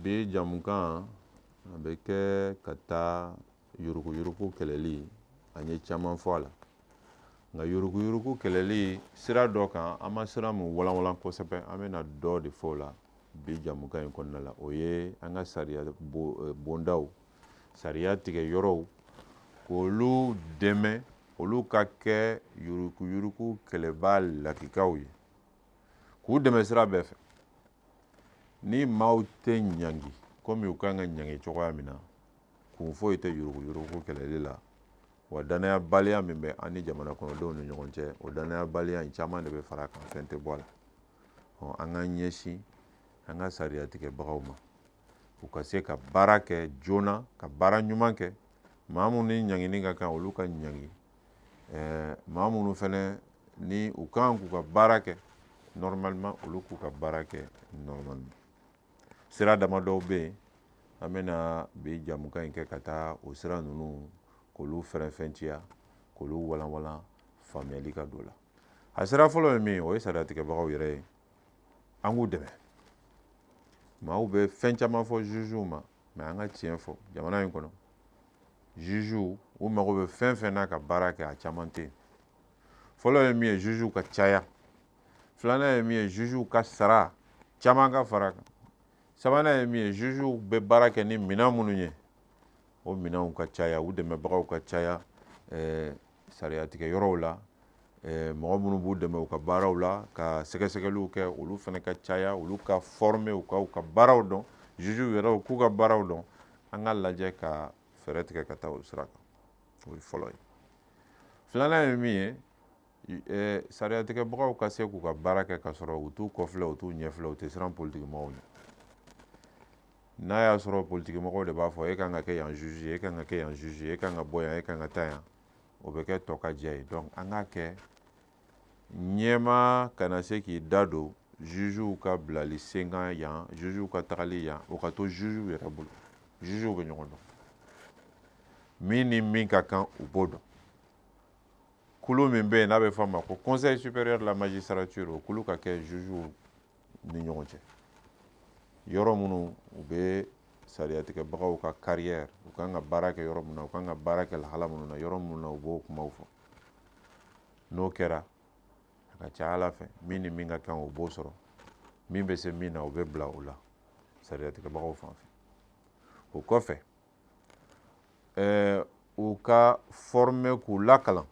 bi jamukan a bɛ kɛ ka taa yuruku kɛlɛli an ye caman fɔ a la nka yuruku kɛlɛli sira dɔ kan an ma sira mun walanwalan kosɛbɛ an bɛna dɔ de fɔ o la bi jamukan in kɔnɔna la o ye an ka sariya bondaw sariya tigɛ yɔrɔw k'olu dɛmɛ olu ka kɛ yuruku kɛlɛbaa lakikaw ye k'u dɛmɛ sira bɛɛ fɛ ni maaw tɛ ɲangi komi u kan ka ɲangi cogoya min na kun foyi tɛ yuruku kɛlɛli la wa danayabaliya min bɛ an ni jamana kɔnɔdenw ni ɲɔgɔn cɛ o danayabaliya in caman de bɛ fara kan fɛn tɛ bɔ a la an ka ɲɛsin an ka sariya tigɛbagaw ma u ka se ka baara kɛ joona ka baara ɲuman kɛ maa minnu ni ɲangini ka kan olu ka ɲangi maa minnu fɛnɛ ni u kan k'u ka baara kɛ normalement olu k'u ka baara kɛ normalement sira damadɔw bɛ yen an bɛna bi jamukan in kɛ ka taa o sira ninnu k'olu fɛrɛfɛnciya k'olu walanwalan faamuyali ka don la a sira fɔlɔ ye min o ye sariya tigɛbagaw yɛrɛ ye an k'u dɛmɛ maaw bɛ fɛn caman fɔ jugew ma mais an ka tiɲɛ fɔ jamana in kɔnɔ jugew u mago bɛ fɛn fɛn n'a ka baara kɛ a caman tɛ yen fɔlɔ ye min ye jugew ka caya filanan ye min ye jugew ka sara caman ka fara kan sabanan ye min ye jugew bɛ baara kɛ ni minɛn minnu ye o minɛnw ka caya u dɛmɛbagaw ka caya sariya tigɛ yɔrɔw la mɔgɔ minnu b'u dɛmɛ u ka baaraw la ka sɛgɛsɛgɛliw kɛ olu fana ka caya olu ka former u ka baaraw dɔn jugew yɛrɛ u k'u ka baaraw dɔn an ka lajɛ ka fɛɛrɛ tigɛ ka taa o sira kan o ye fɔlɔ ye filanan ye min ye sariya tigɛbagaw ka se k'u ka baara kɛ ka sɔrɔ u t'u kɔfilɛ u t'u ɲɛfilɛ u tɛ siran politikimɔgɔw ɲɛ n'a y'a sɔrɔ politikimɔgɔw de b'a fɔ e kan ka kɛ yan juge e kan ka kɛ yan juge e kan ka bɔ yan e kan ka taa yan o bɛ kɛ tɔ ka jɛ ye donc an k'a kɛ ɲɛma kana se k'i da don jugew ka bilali sen kan yan jugew ka tagali yan o ka to jugew yɛrɛ bolo jugew bɛ ɲɔgɔn dɔn min ni min ka kan u b'o dɔn kulu min bɛ yen n'a bɛ fɔ a ma ko conseil supérieur de la magistrature o kulu ka kɛ jugew ni ɲɔgɔn cɛ yɔrɔ minnu u bɛ sariya tigɛbagaw ka carrière u kan ka baara kɛ yɔrɔ minnu na u kan ka baara kɛ lahala minnu na yɔrɔ minnu na u b'o kumaw fɔ n'o kɛra a ka ca ala fɛ min ni min ka kan o b'o sɔrɔ min bɛ se min na o bɛ bila o la sariya tigɛbagaw fan fɛ o kɔfɛ u ka former k'u lakalan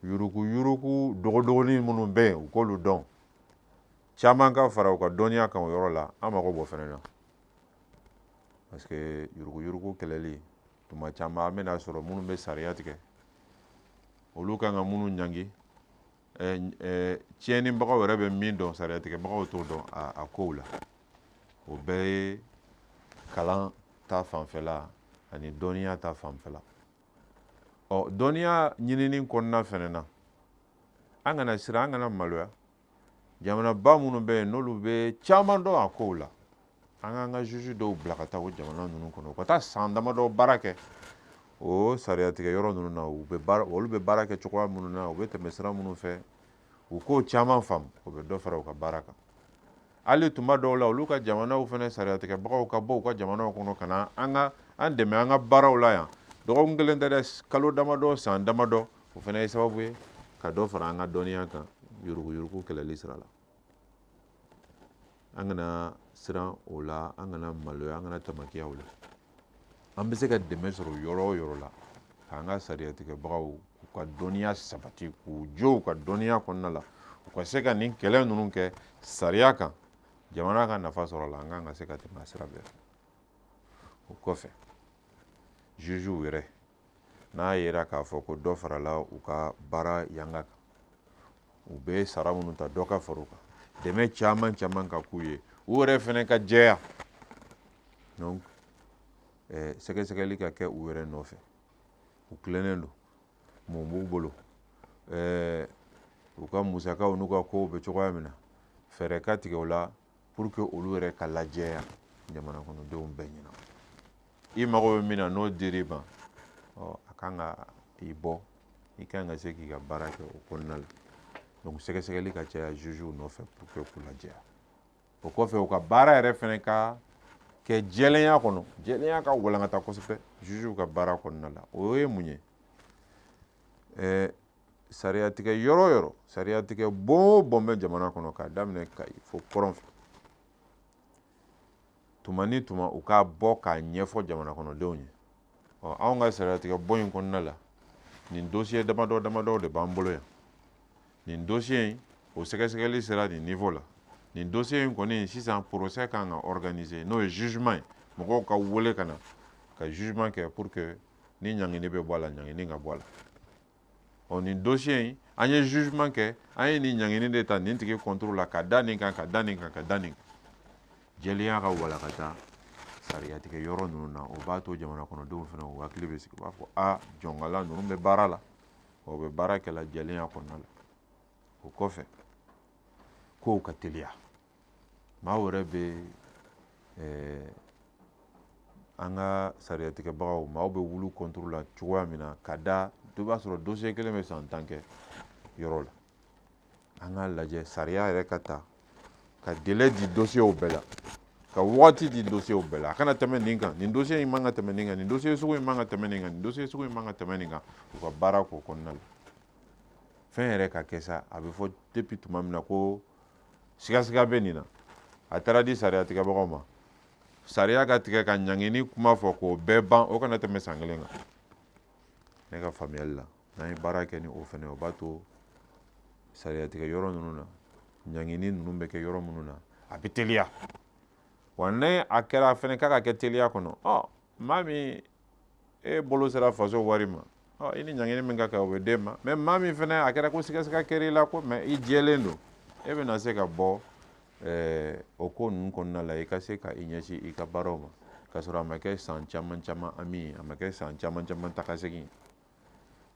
yuruku dogodogonin minnu bɛ yen u k'olu dɔn caman ka fara u ka dɔnniya kan o yɔrɔ la an mago b'o fɛnɛ na parce que yuruku kɛlɛli tuma caman an bɛna sɔrɔ minnu bɛ sariya tigɛ olu kan ka minnu ɲangi tiɲɛnibagaw yɛrɛ bɛ min dɔn sariya tigɛbagaw t'o dɔn a kow la o bɛɛ ye kalan ta fanfɛla ani dɔnniya ta fanfɛla dɔnniya ɲinini kɔnɔna fɛnɛ na an kana siran an kana maloya jamanaba minnu bɛ yen n'olu bɛ caman dɔn a kow la an k'an ka juge dɔw bila ka taa o jamana ninnu kɔnɔ u ka taa san damadɔ baara kɛ o sariya tigɛ yɔrɔ ninnu na olu bɛ baara kɛ cogoya minnu na u bɛ tɛmɛ sira minnu fɛ u k'o caman faamu o bɛ dɔ fara u ka baara kan hali tuma dɔw la olu ka jamanaw fɛnɛ sariya tigɛbagaw ka bɔ u ka jamanaw kɔnɔ ka na an dɛmɛ an ka baaraw la yan dɔgɔkun kelen tɛ dɛ kalo damadɔ san damadɔ o fɛnɛ ye sababu ye ka dɔ fara an ka dɔnniya kan yuruku kɛlɛli sira la an kana siran o la an kana maloya an kana tamakiya o la an bɛ se ka dɛmɛ sɔrɔ yɔrɔ o yɔrɔ la k'an ka sariya tigɛbagaw k'u ka dɔnniya sabati k'u jo u ka dɔnniya kɔnɔna la u ka se ka nin kɛlɛ ninnu kɛ sariya kan jamana ka nafa sɔrɔ la an kan ka se ka tɛmɛ a sira bɛɛ fɛ o kɔfɛ jugew yɛrɛ n'a yera k'a fɔ ko dɔ farala u ka baara yanga kan u bɛ sara minnu ta dɔ ka fara u kan dɛmɛ caman ka k'u ye u yɛrɛ fɛnɛ ka jɛya donc sɛgɛsɛgɛli ka kɛ u yɛrɛ nɔfɛ u tilennen don mun b'u bolo u ka musakaw n'u ka kow bɛ cogoya min na fɛɛrɛ ka tigɛ o la pour que olu yɛrɛ ka lajɛya jamana kɔnɔdenw bɛɛ ɲɛna i mago bɛ min na n'o dir'i ma a kan ka i bɔ i kan ka se k'i ka baara kɛ o kɔnɔna la donc sɛgɛsɛgɛli ka caya jugew nɔfɛ pour que k'u lajɛya o kɔfɛ u ka baara yɛrɛ fɛnɛ ka kɛ jɛlenya kɔnɔ jɛlenya ka walankata kosɛbɛ juge ka baara kɔnɔna la o ye mun ye sariya tigɛ yɔrɔ yɔrɔ sariya tigɛ bon o bon bɛ jamana kɔnɔ k'a daminɛ Kayi fo kɔrɔn fɛ tuma ni tuma u k'a bɔ k'a ɲɛfɔ jamana kɔnɔdenw ye anw ka sariya tigɛ bon in kɔnɔna la nin dossier damadɔ de b'an bolo yan nin dossier in o sɛgɛsɛgɛli sera nin niveau la nin dossier in kɔni sisan procès kan ka organiser n'o ye jugement ye mɔgɔw ka wele ka na ka jugement kɛ pour que ni ɲangini bɛ bɔ a la ɲangini ka bɔ a la nin dossier in an ye jugement kɛ an ye nin ɲangini de ta nin tigi contrôle la ka da nin kan ka da nin kan ka da nin kan jɛlenya ka walakata sariya tigɛ yɔrɔ ninnu na o b'a to jamana kɔnɔdenw fana u hakili bɛ sigi u b'a fɔ jɔngala ninnu bɛ baara la o bɛ baara kɛla jɛlenya kɔnɔna la o kɔfɛ kow ka teliya maa wɛrɛ bɛ an ka sariya tigɛbagaw maaw bɛ wulu contrôle la cogoya min na ka da i b'a sɔrɔ dossier kelen bɛ san 10 kɛ yɔrɔ la an ka lajɛ sariya yɛrɛ ka ta ka délai di dossier bɛɛ la ka wagati di dossier bɛɛ la a kana tɛmɛ nin kan nin dossier in man ka tɛmɛ nin kan nin dossier sugu in man ka tɛmɛ nin kan nin dossier sugu in man ka tɛmɛ nin kan u ka baara k'o kɔnɔna la fɛn yɛrɛ ka kɛ sa a bɛ fɔ depuis tuma min na ko sigasiga bɛ nin na a taara di sariya tigɛbagaw ma sariya ka tigɛ ka ɲangini kuma fɔ k'o bɛɛ ban o kana tɛmɛ san 1 kan ne ka faamuyali la n'an ye baara kɛ ni o fɛnɛ o b'a to sariya tigɛ yɔrɔ ninnu na ɲangini ninnu bɛ kɛ yɔrɔ minnu na a bɛ teliya wa ne a kɛra fɛnɛ k'a ka kɛ teliya kɔnɔ maa min e bolo sera faso wari ma i ni ɲangini min ka kɛ o bɛ d'e ma mais maa min fɛnɛ a kɛra ko sigasiga kɛr'i la ko mais i jɛlen don e bɛna se ka bɔ o ko ninnu kɔnɔna la i ka se ka i ɲɛsin i ka baaraw ma k'a sɔrɔ a ma kɛ san caman caman ami a ma kɛ san caman caman tagasegin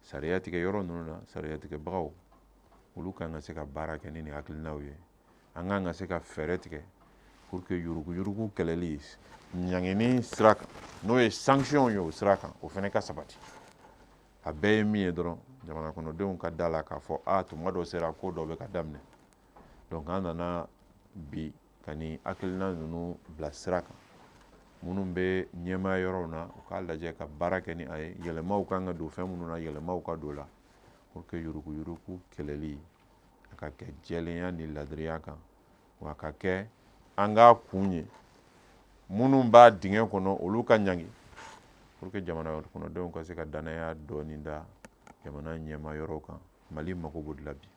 sariya tigɛ yɔrɔ ninnu na sariya tigɛbagaw olu kan ka se ka baara kɛ ni nin hakilinaw ye an kan ka se ka fɛɛrɛ tigɛ pour que yurugu kɛlɛli ɲangini sira kan n'o ye sanction ye o sira kan o fɛnɛ ka sabati a bɛɛ ye min ye dɔrɔn jamana kɔnɔdenw ka da la k'a fɔ tuma dɔ sera ko dɔ bɛ ka daminɛ donc an nana bi ka ni hakilina ninnu bila sira kan minnu bɛ ɲɛmaaya yɔrɔw na u k'a lajɛ ka baara kɛ ni a ye yɛlɛmaw kan ka don fɛn minnu na yɛlɛmaw ka don la pour que yurugu kɛlɛli a ka kɛ jɛlenya ni ladiriya kan wa a ka kɛ an ka kun ye minnu b'a dingɛ kɔnɔ olu ka ɲangi pour que jamana kɔnɔdenw ka se ka danaya dɔɔni da jamana ɲɛmaaya yɔrɔw kan Mali mago b'o de la bi